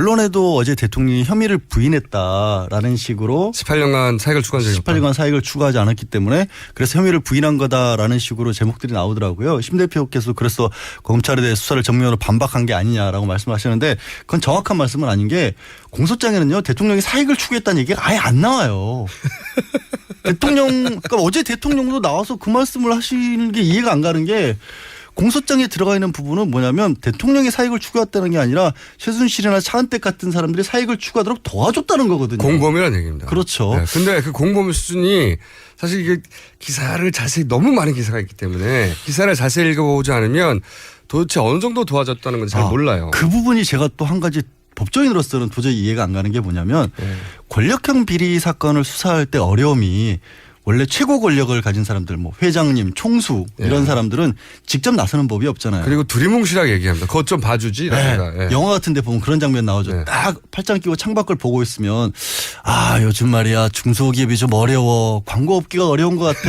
언론에도 어제 대통령이 혐의를 부인했다라는 식으로 18년간 사익을 추구한 적이 없다. 18년간 사익을 추구하지 않았기 때문에 그래서 혐의를 부인한 거다라는 식으로 제목들이 나오더라고요. 심 대표께서 그래서 검찰에 대해 수사를 정면으로 반박한 게 아니냐라고 말씀하시는데 그건 정확한 말씀은 아닌 게 공소장에는요 대통령이 사익을 추구했다는 얘기가 아예 안 나와요. 그러니까 어제 대통령도 나와서 그 말씀을 하시는 게 이해가 안 가는 게 공소장에 들어가 있는 부분은 뭐냐면 대통령이 사익을 추구했다는 게 아니라 최순실이나 차은택 같은 사람들이 사익을 추구하도록 도와줬다는 거거든요. 공범이라는 얘기입니다. 그렇죠. 네, 근데 그 공범 수준이 사실 이게 기사를 자세히 너무 많은 기사가 있기 때문에 기사를 자세히 읽어보지 않으면 도대체 어느 정도 도와줬다는 건 잘 몰라요. 그 부분이 제가 또 한 가지 법조인으로서는 도저히 이해가 안 가는 게 뭐냐면 권력형 비리 사건을 수사할 때 어려움이 원래 최고 권력을 가진 사람들 뭐 회장님, 총수 이런 사람들은 직접 나서는 법이 없잖아요. 그리고 두리뭉실하게 얘기합니다. 그것 좀 봐주지. 네. 영화 같은 데 보면 그런 장면 나오죠. 네. 딱 팔짱 끼고 창밖을 보고 있으면 아 요즘 말이야 중소기업이 좀 어려워. 광고업계가 어려운 것 같아.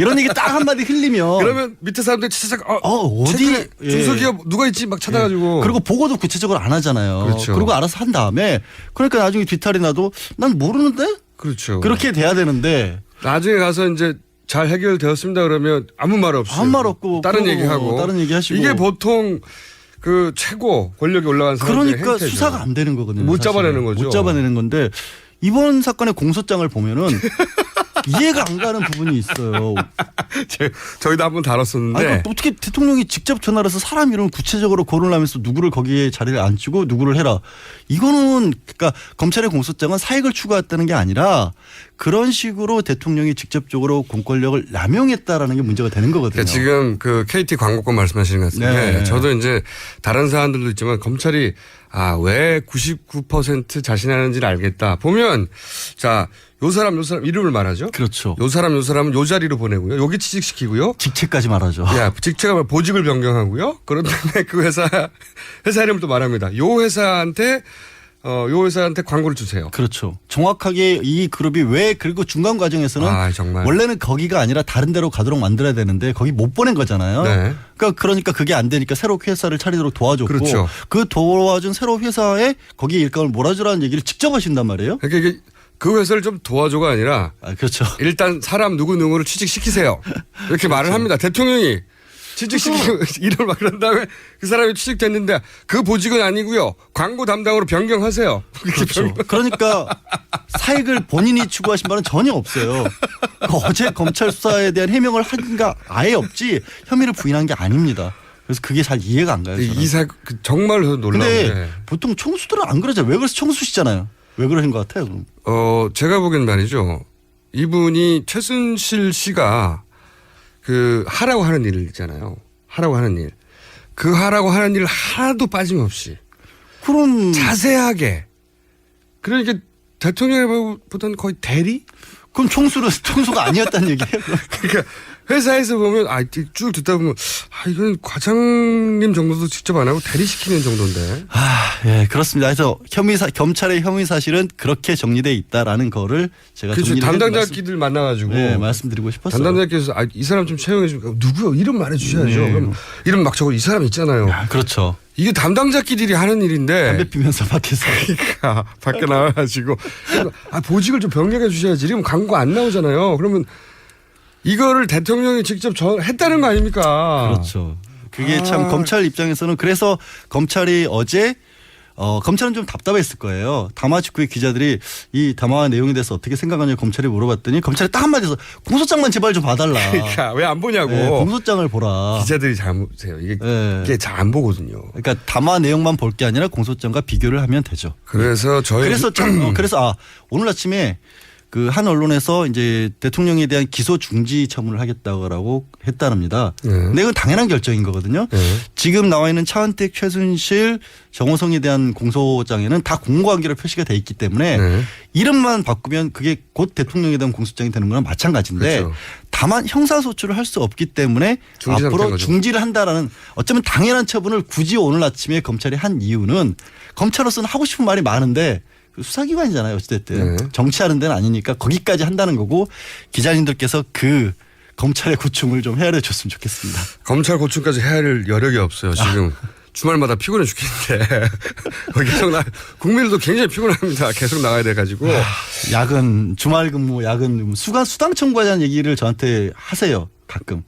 이런 얘기 딱 한마디 흘리면 그러면 밑에 사람들이 찾아가 어디 중소기업 누가 있지 막 찾아가지고 그리고 보고도 구체적으로 안 하잖아요. 그렇죠. 그리고 알아서 한 다음에 그러니까 나중에 뒤탈이 나도 난 모르는데 그렇죠. 그렇게 돼야 되는데 나중에 가서 이제 잘 해결되었습니다 그러면 아무 말 없이 아무 말 없고 다른 얘기하고 다른 얘기하시고 이게 보통 그 최고 권력에 올라간 사람들의 그러니까 행태죠. 수사가 안 되는 거거든요. 못 사실은. 잡아내는 거죠. 못 잡아내는 건데 이번 사건의 공소장을 보면은 이해가 안 가는 부분이 있어요. 저희도 한번 다뤘었는데 아니, 어떻게 대통령이 직접 전화를 해서 사람 이름을 구체적으로 거론하면서 누구를 거기에 자리를 앉히고 누구를 해라. 이거는 그러니까 검찰의 공소장은 사익을 추구했다는 게 아니라 그런 식으로 대통령이 직접적으로 공권력을 남용했다라는 게 문제가 되는 거거든요. 그러니까 지금 그 KT 광고권 말씀하시는 것 같은데 네. 저도 이제 다른 사안들도 있지만 검찰이 왜 99% 자신하는지를 알겠다. 보면 자, 요 사람 이름을 말하죠. 그렇죠. 요 사람은 요 자리로 보내고요. 여기 취직시키고요. 직책까지 말하죠. 야, 직책을 보직을 변경하고요. 그런 다음에 그 회사 이름을 또 말합니다. 요 회사한테 광고를 주세요. 그렇죠. 정확하게 이 그룹이 왜 그리고 중간 과정에서는 정말. 원래는 거기가 아니라 다른 데로 가도록 만들어야 되는데 거기 못 보낸 거잖아요. 네. 그러니까 그게 안 되니까 새로 회사를 차리도록 도와줬고 그렇죠. 그 도와준 새로 회사에 거기에 일감을 몰아주라는 얘기를 직접 하신단 말이에요. 그러니까 이게 그 회사를 좀 도와줘가 아니라 그렇죠. 일단 사람 누구누구를 취직시키세요. 이렇게 말을 합니다. 대통령이 취직시키고 일을 막 그런 다음에 그 사람이 취직됐는데 그 보직은 아니고요. 광고 담당으로 변경하세요. 그렇죠. 그러니까 사익을 본인이 추구하신 바는 전혀 없어요. 어제 검찰 수사에 대한 해명을 한가 아예 없지 혐의를 부인한 게 아닙니다. 그래서 그게 잘 이해가 안 가요. 저는. 정말 놀라운데. 근데 보통 총수들은 안 그러잖아요. 왜 그래서 총수시잖아요. 왜 그러신 것 같아요? 그럼. 제가 보기엔 말이죠. 이분이 최순실 씨가 하라고 하는 일 있잖아요. 하라고 하는 일. 하라고 하는 일 하나도 빠짐없이. 그럼. 자세하게. 그러니까 대통령보다는 거의 대리? 그럼 총수가 아니었다는 얘기예요? 그러니까 회사에서 보면 쭉 듣다 보면 이건 과장님 정도도 직접 안 하고 대리시키는 정도인데. 예, 그렇습니다. 그래서 검찰의 혐의 사실은 그렇게 정리돼 있다라는 거를 제가 그렇죠. 담당자끼들 만나가지고 말씀드리고 싶었어요. 담당자께서 이 사람 좀 채용해 주면 누구요? 이름 말해주셔야죠. 그럼 이름 막 적어 이 사람 있잖아요. 그렇죠. 이게 담당자끼리 하는 일인데. 담배 피면서 밖에서. 그러니까 밖에 나와가지고 보직을 좀 변경해 주셔야지. 지금 광고 안 나오잖아요. 그러면 이거를 대통령이 직접 했다는 거 아닙니까? 그렇죠. 그게 참 검찰 입장에서는 그래서 검찰이 어제 검찰은 좀 답답했을 거예요. 담화 직후에 기자들이 이 담화 내용에 대해서 어떻게 생각하냐고 검찰이 물어봤더니 검찰이 딱 한마디에서 공소장만 제발 좀 봐달라. 그러니까 왜 안 보냐고. 네, 공소장을 보라. 기자들이 잘 보세요. 이게 잘 안 보거든요. 그러니까 담화 내용만 볼 게 아니라 공소장과 비교를 하면 되죠. 그래서 그래서 오늘 아침에 그 한 언론에서 이제 대통령에 대한 기소 중지 처분을 하겠다고 했다랍니다. 근데 이건 당연한 결정인 거거든요. 지금 나와 있는 차은택, 최순실, 정호성에 대한 공소장에는 다 공무관계로 표시가 돼 있기 때문에 이름만 바꾸면 그게 곧 대통령에 대한 공소장이 되는 거랑 마찬가지인데 그렇죠. 다만 형사소출을 할 수 없기 때문에 앞으로 중지를 한다라는 어쩌면 당연한 처분을 굳이 오늘 아침에 검찰이 한 이유는 검찰로서는 하고 싶은 말이 많은데 수사기관이잖아요. 어찌됐든. 정치하는 데는 아니니까 거기까지 한다는 거고 기자님들께서 그 검찰의 고충을 좀 헤아려 줬으면 좋겠습니다. 검찰 고충까지 헤아릴 여력이 없어요. 지금 주말마다 피곤해 죽겠는데 계속 국민들도 굉장히 피곤합니다. 계속 나가야 돼가지고 야근 주말 근무 야근 근무 수당 청구하자는 얘기를 저한테 하세요. 가끔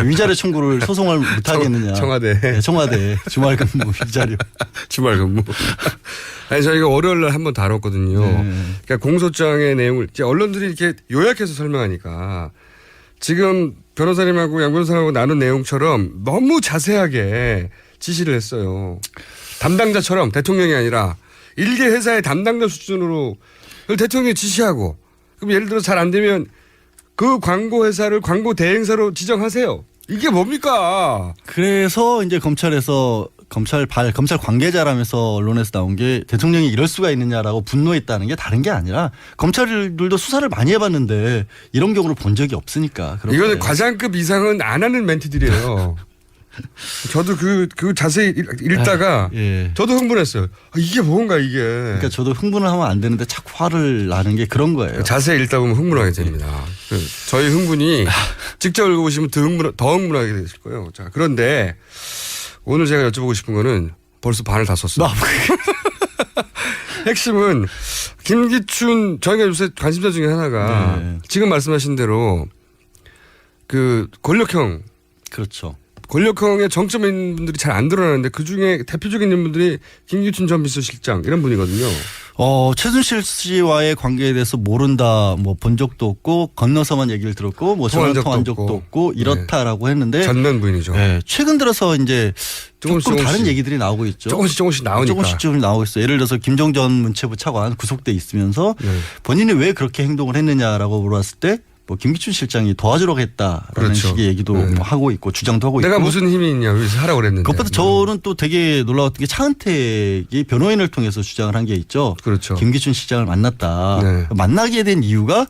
위자료 청구를 소송을 못 하겠느냐. 청와대. 네, 청와대 주말 근무 위자료. 주말 근무. 아니 저희가 월요일 날 한번 다뤘거든요. 그러니까 공소장의 내용을 이제 언론들이 이렇게 요약해서 설명하니까 지금 변호사님하고 양 변호사님하고 나눈 내용처럼 너무 자세하게 지시를 했어요. 담당자처럼 대통령이 아니라 일개 회사의 담당자 수준으로 그걸 대통령이 지시하고 그럼 예를 들어 잘 안 되면 그 광고 회사를 광고 대행사로 지정하세요. 이게 뭡니까? 그래서 이제 검찰에서 검찰 관계자라면서 언론에서 나온 게 대통령이 이럴 수가 있느냐라고 분노했다는 게 다른 게 아니라 검찰들도 수사를 많이 해봤는데 이런 경우를 본 적이 없으니까. 이거는 과장급 이상은 안 하는 멘트들이에요. 저도 그 자세히 읽다가 예. 저도 흥분했어요. 이게 뭔가 이게. 그러니까 저도 흥분을 하면 안 되는데 자꾸 화를 나는 게 그런 거예요. 자세히 읽다 보면 흥분하게 됩니다. 저희 흥분이 직접 읽어보시면 더 흥분하게 되실 거예요. 자, 그런데 오늘 제가 여쭤보고 싶은 거는 벌써 반을 다 썼어요. 핵심은 김기춘 저희가 요새 관심사 중에 하나가 네. 지금 말씀하신 대로 그 권력형. 그렇죠. 권력형의 정점인 분들이 잘 안 드러나는데 그중에 대표적인 인물들이 김기춘 전 비서실장 이런 분이거든요. 최순실 씨와의 관계에 대해서 모른다, 뭐 본 적도 없고 건너서만 얘기를 들었고 뭐 전화 통한 적도 없고 이렇다라고 했는데 전면 부인이죠. 네, 최근 들어서 이제 조금 다른 얘기들이 나오고 있죠. 조금씩 나오니까. 조금씩 좀 나오고 있어요. 예를 들어서 김종 전 문체부 차관 구속돼 있으면서 본인이 왜 그렇게 행동을 했느냐라고 물어봤을 때 뭐 김기춘 실장이 도와주려고 했다라는 그렇죠. 식의 얘기도 뭐 하고 있고 주장도 하고 있고. 내가 무슨 힘이 있냐 여기서 하라고 그랬는데. 그것보다 저는 또 되게 놀라웠던 게 차은택이 변호인을 통해서 주장을 한 게 있죠. 그렇죠. 김기춘 실장을 만났다. 네. 만나게 된 이유가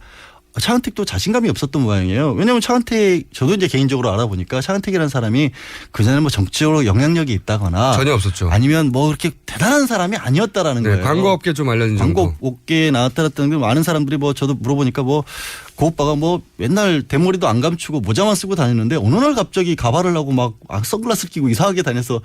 차은택도 자신감이 없었던 모양이에요. 왜냐하면 차은택 저도 이제 개인적으로 알아보니까 차은택이라는 사람이 그전에 뭐 정치적으로 영향력이 있다거나 전혀 없었죠. 아니면 뭐 그렇게 대단한 사람이 아니었다라는 거예요. 광고업계 좀 알려진 정도. 광고업계에 나왔다는 게 많은 사람들이 뭐 저도 물어보니까 뭐 그 오빠가 뭐 맨날 대머리도 안 감추고 모자만 쓰고 다녔는데 어느 날 갑자기 가발을 하고 막 선글라스 끼고 이상하게 다녀서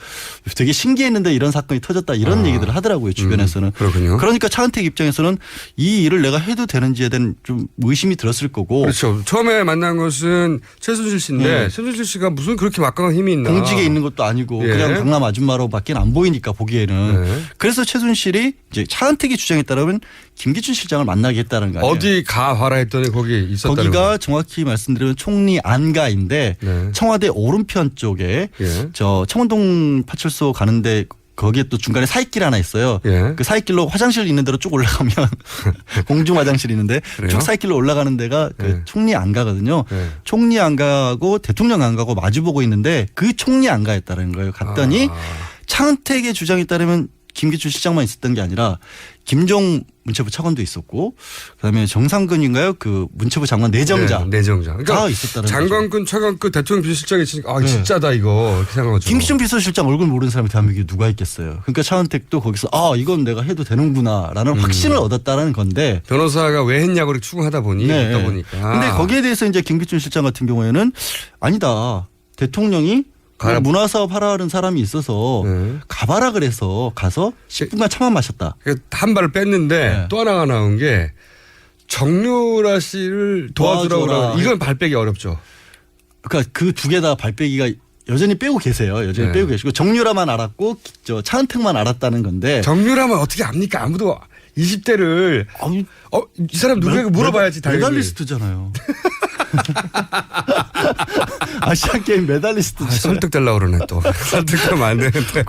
되게 신기했는데 이런 사건이 터졌다 이런 얘기들을 하더라고요. 주변에서는. 그렇군요. 그러니까 차은택 입장에서는 이 일을 내가 해도 되는지에 대한 좀 의심이 들었을 거고. 그렇죠. 처음에 만난 것은 최순실 씨인데 최순실 씨가 무슨 그렇게 막강한 힘이 있나. 공직에 있는 것도 아니고 그냥 강남 아줌마로밖에 안 보이니까 보기에는. 그래서 최순실이 이제 차은택이 주장에 따르면 김기춘 실장을 만나게 했다는 거 아니에요. 어디 가봐라 했더니 거기 있었다는 거기가 거. 정확히 말씀드리면 총리 안가인데 청와대 오른편 쪽에 저 청운동 파출소 가는데 거기에 또 중간에 사이길 하나 있어요. 그 사이길로 화장실 있는 데로 쭉 올라가면 공중 화장실 있는데 쭉 사이길로 올라가는 데가 그 총리 안가거든요. 총리 안가고 대통령 안가고 마주보고 있는데 그 총리 안가였다는 거예요. 갔더니 차은택의 주장에 따르면 김기춘 실장만 있었던 게 아니라 김종 문체부 차관도 있었고 그다음에 정상근인가요? 그 문체부 장관 내정자. 내정자. 그러니까 있었다는 장관급, 차관급 대통령 비서실장이 있으니까 진짜다 이거 이렇게 생각하죠. 김기춘 비서실장 얼굴 모르는 사람이 대한민국에 누가 있겠어요. 그러니까 차은택도 거기서 이건 내가 해도 되는구나라는 확신을 얻었다는 건데. 변호사가 왜 했냐고 이렇게 추궁하다 보니까. 근데 거기에 대해서 이제 김기춘 실장 같은 경우에는 아니다. 대통령이 문화사업 하라는 사람이 있어서 가봐라 그래서 가서 10분간 차만 마셨다. 한 발을 뺐는데 또 하나가 나온 게 정유라 씨를 도와주라고. 이건 발 빼기 어렵죠. 그러니까 그 두 개 다 발 빼기가 여전히 빼고 계세요. 여전히 빼고 계시고 정유라만 알았고 저 차은택만 알았다는 건데. 정유라만 어떻게 압니까? 아무도 20대를 이 사람 누구에게 물어봐야지 당연히. 메달리스트잖아요. 아시안 게임 메달리스트잖아요. 설득되려고 그러네 또. 설득하면 안 되는데.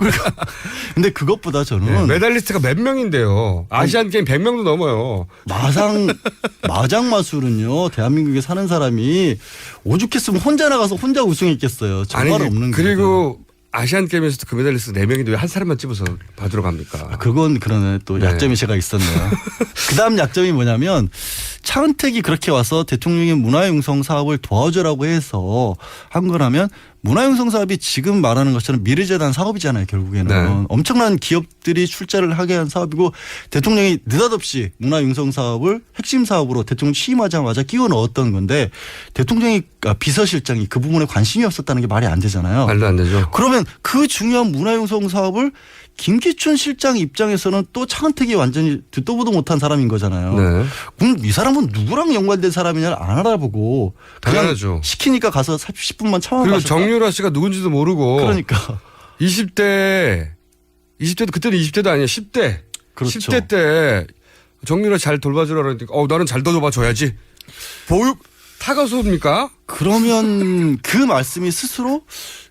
근데 그것보다 저는 메달리스트가 몇 명인데요. 아시안 게임 100명도 넘어요. 마장 마술은요. 대한민국에 사는 사람이 오죽했으면 혼자 나가서 혼자 우승했겠어요. 정말 없는 거예요. 그리고 아시안 게임에서도 그 메달리스트 4명인데 왜 한 사람만 집어서 받으러 갑니까? 그건 그러네. 또 약점이 제가 있었네요. 그다음 약점이 뭐냐면 차은택이 그렇게 와서 대통령의 문화융성 사업을 도와주라고 해서 한 거라면 문화융성 사업이 지금 말하는 것처럼 미래재단 사업이잖아요. 결국에는 네. 엄청난 기업들이 출자를 하게 한 사업이고 대통령이 느닷없이 문화융성 사업을 핵심 사업으로 대통령 취임하자마자 끼워 넣었던 건데 대통령이 비서실장이 그 부분에 관심이 없었다는 게 말이 안 되잖아요. 말도 안 되죠. 그러면 그 중요한 문화융성 사업을 김기춘 실장 입장에서는 또 차은택이 완전히 듣도 보도 못한 사람인 거잖아요. 네. 그럼 이 사람은 누구랑 연관된 사람이냐를 안 알아보고 그냥 당연하죠. 시키니까 가서 10분만 참아 그리고 마셨다. 정유라 씨가 누군지도 모르고 그러니까 20대도 그때는 20대도 아니야 10대. 그렇죠. 10대 때 정유라 잘 돌봐주라 그러니까 나는 잘 돌봐줘야지. 보육 타가소입니까? 그러면 그 말씀이 스스로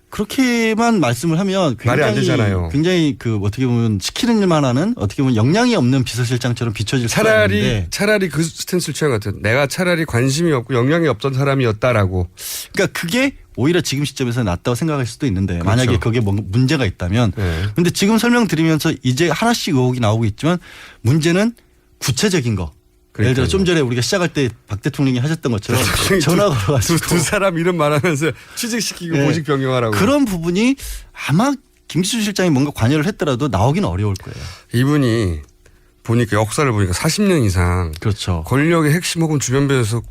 그렇게만 말씀을 하면 말이 안 되잖아요. 굉장히 그 어떻게 보면 시키는 일만 하는 어떻게 보면 역량이 없는 비서실장처럼 비춰질 수가 있는데 차라리 그 스탠스를 취한 것 같아요. 내가 차라리 관심이 없고 역량이 없던 사람이었다라고. 그러니까 그게 오히려 지금 시점에서 낫다고 생각할 수도 있는데 그렇죠. 만약에 거기에 문제가 있다면 그런데 지금 설명드리면서 이제 하나씩 의혹이 나오고 있지만 문제는 구체적인 거. 예를 들어 좀 전에 우리가 시작할 때 박 대통령이 하셨던 것처럼 전화 걸어가지고 두 사람 이름 말하면서 취직시키고 보직 변경하라고. 그런 부분이 아마 김기춘 실장이 뭔가 관여를 했더라도 나오기는 어려울 거예요. 이분이 보니까 역사를 보니까 40년 이상 그렇죠. 권력의 핵심 혹은 주변부에서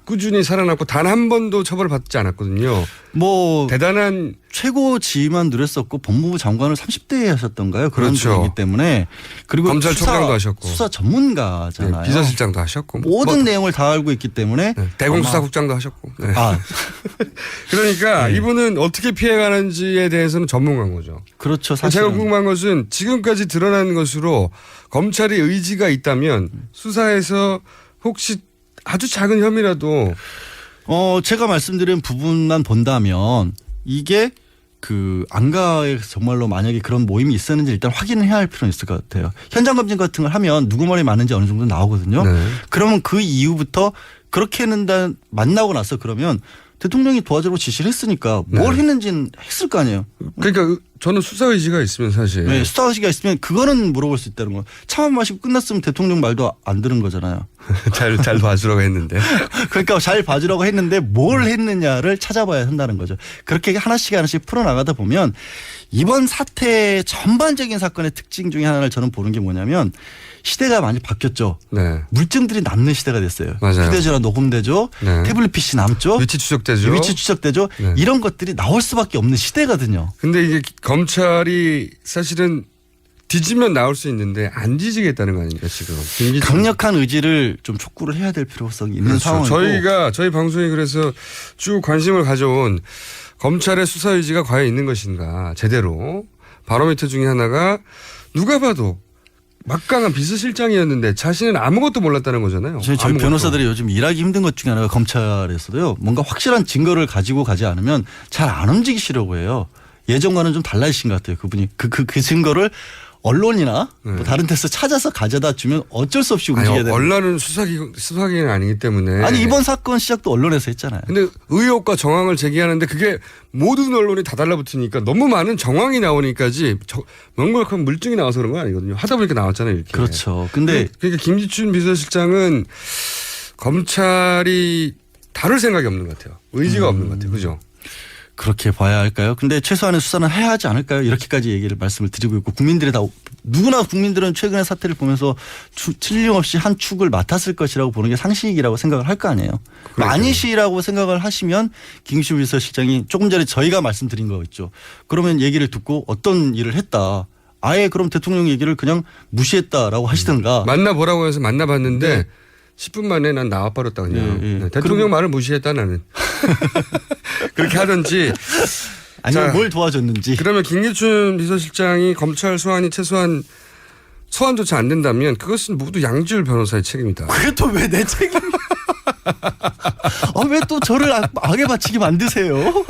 꾸준히 살아남고 단 한 번도 처벌을 받지 않았거든요. 뭐 대단한 최고 지위만 누렸었고 법무부 장관을 30대에 하셨던가요? 그런 그렇죠. 분이기 때문에 그리고 검찰총장도 하셨고 수사 전문가잖아요. 비서실장도 하셨고 모든 내용을 다 알고 있기 때문에 대공수사국장도 하셨고. 네. 아 그러니까 이분은 어떻게 피해가는지에 대해서는 전문가인 거죠. 그렇죠. 제가 사실은. 궁금한 것은 지금까지 드러난 것으로 검찰이 의지가 있다면 수사에서 혹시 아주 작은 혐의라도 제가 말씀드린 부분만 본다면 이게 그 안가에 정말로 만약에 그런 모임이 있었는지 일단 확인을 해야 할 필요는 있을 것 같아요. 현장 검증 같은 걸 하면 누구 말이 맞는지 어느 정도 나오거든요. 네. 그러면 그 이후부터 그렇게 했는다 만나고 나서 그러면 대통령이 도와주라고 지시를 했으니까 뭘 했는지는 했을 거 아니에요. 그러니까 저는 수사 의지가 있으면 사실 네, 수사의식이 있으면 그거는 물어볼 수 있다는 거. 차만 마시고 끝났으면 대통령 말도 안 들은 거잖아요. 잘 봐주라고 했는데 그러니까 잘 봐주라고 했는데 뭘 했느냐를 찾아봐야 한다는 거죠. 그렇게 하나씩 풀어나가다 보면 이번 사태 전반적인 사건의 특징 중에 하나를 저는 보는 게 뭐냐면 시대가 많이 바뀌었죠. 네. 물증들이 남는 시대가 됐어요. 맞아요. 휴대전화 녹음되죠. 네. 태블릿 PC 남죠. 위치 추적되죠. 위치 추적되죠. 네. 이런 것들이 나올 수밖에 없는 시대거든요. 근데 이게 검찰이 사실은 뒤지면 나올 수 있는데 안 뒤지겠다는 거 아닙니까 지금. 강력한 의지를 좀 촉구를 해야 될 필요성이 있는 그렇죠. 상황이고. 저희 방송이 그래서 쭉 관심을 가져온 검찰의 수사 의지가 과연 있는 것인가 제대로 바로미터 중에 하나가 누가 봐도 막강한 비서실장이었는데 자신은 아무것도 몰랐다는 거잖아요. 저희 변호사들이 요즘 일하기 힘든 것 중에 하나가 검찰에서도요. 뭔가 확실한 증거를 가지고 가지 않으면 잘 안 움직이시려고 해요. 예전과는 좀 달라지신 것 같아요. 그분이 그 증거를 언론이나 뭐 다른 데서 찾아서 가져다 주면 어쩔 수 없이 움직여야 돼요. 언론은 수사기관은 아니기 때문에. 아니 이번 사건 시작도 언론에서 했잖아요. 근데 의혹과 정황을 제기하는데 그게 모든 언론이 다 달라붙으니까 너무 많은 정황이 나오니까지 명백한 물증이 나와서 그런 건 아니거든요. 하다 보니까 나왔잖아요. 이렇게. 그렇죠. 근데 그러니까 김기춘 비서실장은 검찰이 다룰 생각이 없는 것 같아요. 의지가 없는 것 같아요. 그죠? 그렇게 봐야 할까요? 근데 최소한의 수사는 해야 하지 않을까요? 이렇게까지 말씀을 드리고 있고 국민들이 누구나 국민들은 최근의 사태를 보면서 틀림없이 한 축을 맡았을 것이라고 보는 게 상식이라고 생각을 할 거 아니에요. 그렇죠. 아니시라고 생각을 하시면 김기춘 비서실장이 조금 전에 저희가 말씀드린 거 있죠. 그러면 얘기를 듣고 어떤 일을 했다. 아예 그럼 대통령 얘기를 그냥 무시했다라고 하시던가. 만나보라고 해서 만나봤는데 10분 만에 난 나와버렸다 그냥. 네. 대통령 말을 무시했다 나는. 그렇게 하든지. 아니면 뭘 도와줬는지. 그러면 김기춘 비서실장이 검찰 소환이 최소한 소환조차 안 된다면 그것은 모두 양지열 변호사의 책임이다. 그게 또 왜 내 책임이야. 왜 또 저를 악에 바치게 만드세요?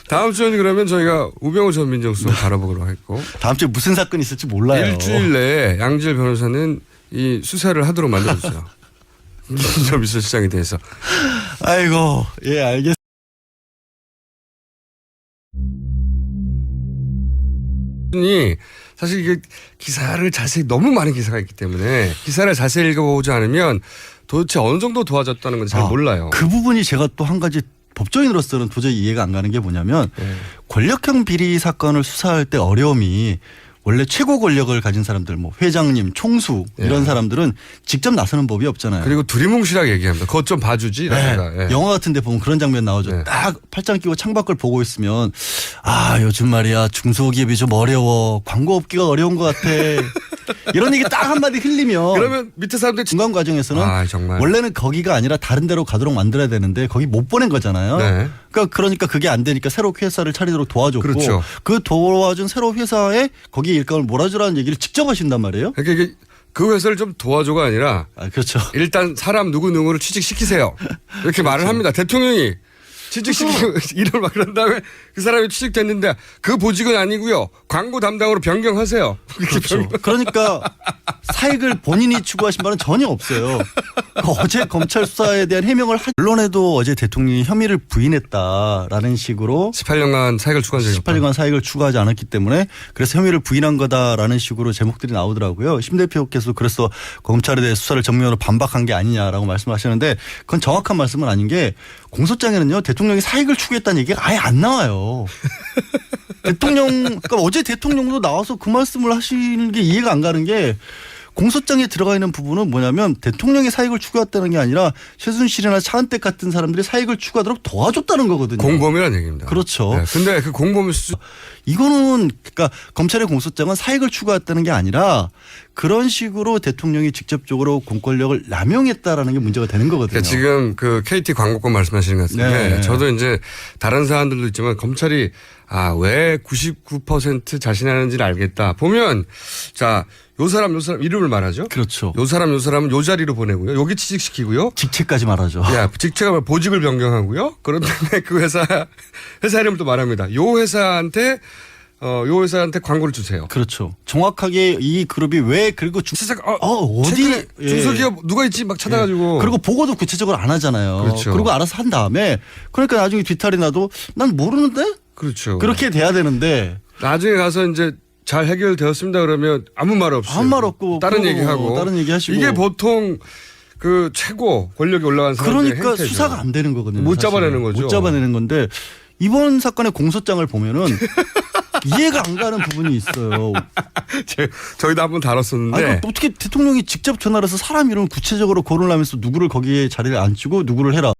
다음 주에는 그러면 저희가 우병우 전 민정수석 바라보기로 했고. 다음 주에 무슨 사건이 있을지 몰라요. 일주일 내에 양지열 변호사는 이 수사를 하도록 만들어주세요. 김기춘 비서실장에 대해서. 아이고, 예, 알겠습니다. 사실 이게 기사를 자세히 너무 많은 기사가 있기 때문에 기사를 자세히 읽어보지 않으면 도대체 어느 정도 도와줬다는 건 잘 몰라요. 그 부분이 제가 또 한 가지 법조인으로서는 도저히 이해가 안 가는 게 뭐냐면 권력형 비리 사건을 수사할 때 어려움이 원래 최고 권력을 가진 사람들 뭐 회장님, 총수 이런 사람들은 직접 나서는 법이 없잖아요. 그리고 두리뭉실하게 얘기합니다. 그것 좀 봐주지. 네. 예. 영화 같은 데 보면 그런 장면 나오죠. 네. 딱 팔짱 끼고 창밖을 보고 있으면 아 요즘 말이야 중소기업이 좀 어려워. 광고 업계가 어려운 것 같아. 이런 얘기 딱 한마디 흘리면 그러면 밑에 사람들 중간 과정에서는 정말. 원래는 거기가 아니라 다른 데로 가도록 만들어야 되는데 거기 못 보낸 거잖아요. 네. 그러니까 그게 안 되니까 새로 회사를 차리도록 도와줬고 그렇죠. 그 도와준 새로 회사에 거기에 일감을 몰아주라는 얘기를 직접 하신단 말이에요. 그러니까 이게 그 회사를 좀 도와줘가 아니라 그렇죠. 일단 사람 누구누구를 취직시키세요. 이렇게 말을 합니다. 대통령이 취직시키고 일을 막 그런 다음에 그 사람이 취직됐는데 그 보직은 아니고요. 광고 담당으로 변경하세요. 그렇죠. 그러니까 사익을 본인이 추구하신 바는 전혀 없어요. 어제 검찰 수사에 대한 해명을 언론에도 어제 대통령이 혐의를 부인했다라는 식으로 18년간 사익을 추구한 적이 없다. 18년간 사익을 추구하지 않았기 때문에 그래서 혐의를 부인한 거다라는 식으로 제목들이 나오더라고요. 심 대표께서 그래서 검찰에 대해 수사를 정면으로 반박한 게 아니냐라고 말씀하시는데 그건 정확한 말씀은 아닌 게 공소장에는요 대통령이 사익을 추구했다는 얘기가 아예 안 나와요. 그러니까 어제 대통령도 나와서 그 말씀을 하시는 게 이해가 안 가는 게 공소장에 들어가 있는 부분은 뭐냐면 대통령이 사익을 추구했다는 게 아니라 최순실이나 차은택 같은 사람들이 사익을 추구하도록 도와줬다는 거거든요. 공범이라는 얘기입니다. 그렇죠. 네. 근데 그 공범을 이거는 그러니까 검찰의 공소장은 사익을 추구했다는 게 아니라 그런 식으로 대통령이 직접적으로 공권력을 남용했다라는 게 문제가 되는 거거든요. 그러니까 지금 그 KT 광고권 말씀하시는 것 같은데 네. 저도 이제 다른 사안들도 있지만 검찰이 왜 99% 자신하는지를 알겠다. 보면 자, 요 사람 이름을 말하죠. 그렇죠. 요 사람은 요 자리로 보내고요. 여기 취직시키고요. 직책까지 말하죠. 직책을 보직을 변경하고요. 그런 다음에 그 회사 이름을 또 말합니다. 요 회사한테 광고를 주세요. 그렇죠. 정확하게 이 그룹이 왜 그리고 어디 중소기업 누가 있지 막 찾아가지고 그리고 보고도 구체적으로 안 하잖아요. 그렇죠. 그리고 알아서 한 다음에 그러니까 나중에 뒤탈이 나도 난 모르는데 그렇죠. 그렇게 돼야 되는데 나중에 가서 이제 잘 해결되었습니다 그러면 아무 말 없이 아무 말 없고 다른 얘기하고 다른 얘기하시고 이게 보통 그 최고 권력이 올라간 사람들의 그러니까 행태죠. 수사가 안 되는 거거든요. 못 사실. 잡아내는 거죠. 못 잡아내는 건데 이번 사건의 공소장을 보면은 이해가 안 가는 부분이 있어요. 저희도 한번 다뤘었는데 아니, 어떻게 대통령이 직접 전화를 해서 사람 이름을 구체적으로 거론하면서 누구를 거기에 자리를 앉히고 누구를 해라.